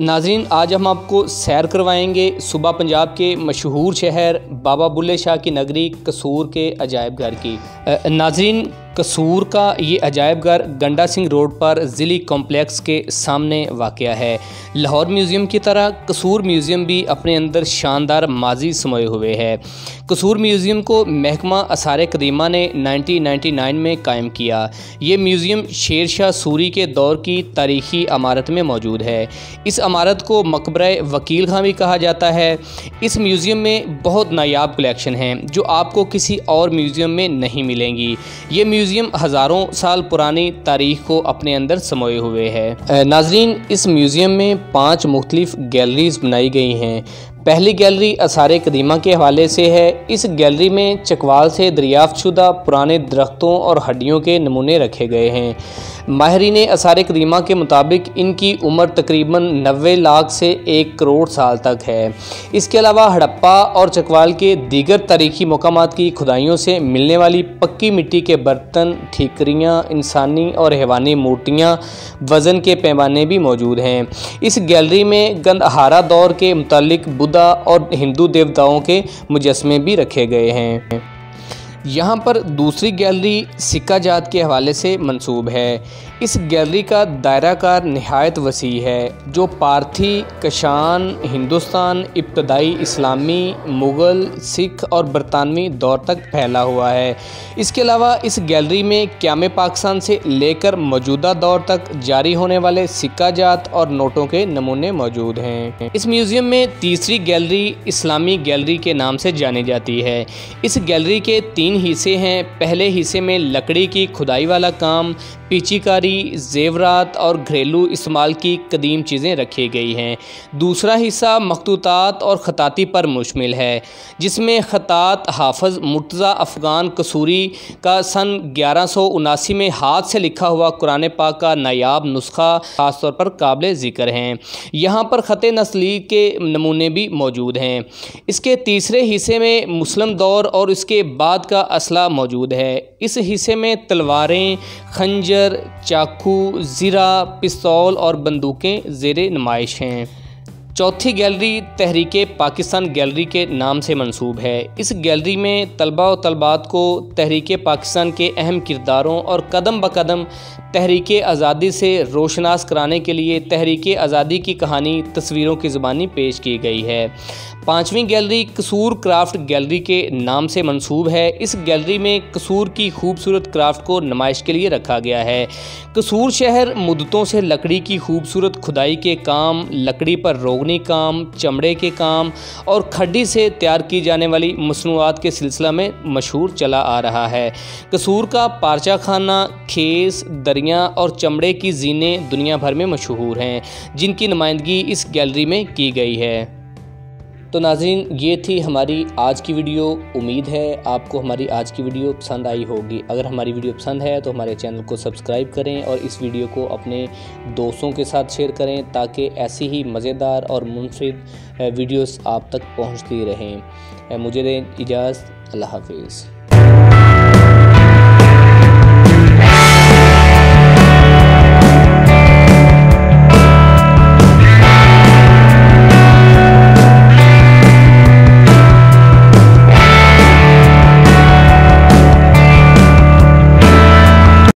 नाज़रीन, आज हम आपको सैर करवाएंगे सूबा पंजाब के मशहूर शहर बाबा बुल्ले शाह की नगरी कसूर के अजायब घर की। नाज़रीन, कसूर का ये अजायब घर गंडा सिंह रोड पर ज़िली कॉम्प्लेक्स के सामने वाक़या है। लाहौर म्यूज़ियम की तरह कसूर म्यूज़ियम भी अपने अंदर शानदार माजी समाये हुए है। कसूर म्यूज़ियम को महकमा आसार कदीमा ने 1999 में कायम किया। ये म्यूज़ियम शेर शाह सूरी के दौर की तारीख़ी इमारत में मौजूद है। इस इमारत को मकबरा वकील खां भी कहा जाता है। इस म्यूज़ियम में बहुत नायाब कलेक्शन हैं जो आपको किसी और म्यूज़ियम में नहीं मिलेंगी। ये म्यूज़ियम हज़ारों साल पुरानी तारीख़ को अपने अंदर समोए हुए है। नाज़रीन, इस म्यूज़ियम में 5 मुख्तलिफ़ गैलरीज़ बनाई गई हैं। पहली गैलरी आसार कदीमा के हवाले से है। इस गैलरी में चकवाल से दरियाफ्त शुदा पुराने दरख्तों और हड्डियों के नमूने रखे गए हैं। माहिरीन आसार कदीमा के मुताबिक इनकी उम्र तकरीबन 90 लाख से 1 करोड़ साल तक है। इसके अलावा हड़प्पा और चकवाल के दीगर तारीख़ी मकामात की खुदाइयों से मिलने वाली पक्की मिट्टी के बर्तन, ठीकरियाँ, इंसानी और हैवानी मूर्तियाँ, वज़न के पैमाने भी मौजूद हैं। इस गैलरी में गंधहारा दौर के मुतालिक बुद्धा और हिंदू देवताओं के मुजस्मे भी रखे गए हैं। यहाँ पर दूसरी गैलरी सिक्का जात के हवाले से मंसूब है। इस गैलरी का दायराकार नहायत वसी है जो पारथी, कशान, हिंदुस्तान, इब्तदाई इस्लामी, मुग़ल, सिख और बरतानवी दौर तक फैला हुआ है। इसके अलावा इस गैलरी में क़याम पाकिस्तान से लेकर मौजूदा दौर तक जारी होने वाले सिक्का जात और नोटों के नमूने मौजूद हैं। इस म्यूज़ियम में तीसरी गैलरी इस्लामी गैलरी के नाम से जानी जाती है। इस गैलरी के 3 हिस्से हैं। पहले हिस्से में लकड़ी की खुदाई वाला काम, पीचीकारी, जेवरात और घरेलू इस्तेमाल की कदीम चीज़ें रखी गई हैं। दूसरा हिस्सा मखतूतात और ख़ताती पर मुश्तमिल है, जिसमें ख़तात हाफ़िज़ मुर्तज़ा अफ़गान कसूरी का सन 1179 में हाथ से लिखा हुआ कुरान पाक का नायाब नुस्खा ख़ास तौर पर काबिल ज़िक्र हैं। यहाँ पर ख़त नस्ली के नमूने भी मौजूद हैं। इसके तीसरे हिस्से में मुस्लिम दौर और इसके बाद का असला मौजूद है। इस हिस्से में तलवारें, खंजर, चाकू, ज़ीरा, पिस्तौल और बंदूकें ज़ेरे नुमाइश हैं। चौथी गैलरी तहरीके पाकिस्तान गैलरी के नाम से मंसूब है। इस गैलरी में तलबा और तलबात को तहरीके पाकिस्तान के अहम किरदारों और कदम ब कदम तहरीके आज़ादी से रोशनास कराने के लिए तहरीके आज़ादी की कहानी तस्वीरों की ज़ुबानी पेश की गई है। 5वीं गैलरी कसूर क्राफ्ट गैलरी के नाम से मंसूब है। इस गैलरी में कसूर की खूबसूरत क्राफ्ट को नुमाइश के लिए रखा गया है। कसूर शहर मुद्दतों से लकड़ी की खूबसूरत खुदाई के काम, लकड़ी पर रोगनी काम, चमड़े के काम और खड्डी से तैयार की जाने वाली मसनूआत के सिलसिला में मशहूर चला आ रहा है। कसूर का पारचा खाना, खेस, दरियाँ और चमड़े की ज़ीनें दुनिया भर में मशहूर हैं, जिनकी नुमाइंदगी इस गैलरी में की गई है। तो नाज़रीन, ये थी हमारी आज की वीडियो। उम्मीद है आपको हमारी आज की वीडियो पसंद आई होगी। अगर हमारी वीडियो पसंद है तो हमारे चैनल को सब्सक्राइब करें और इस वीडियो को अपने दोस्तों के साथ शेयर करें ताकि ऐसी ही मज़ेदार और मुनफरिद वीडियोस आप तक पहुंचती रहें। मुझे दें इजाज़त। अल्लाह हाफिज़।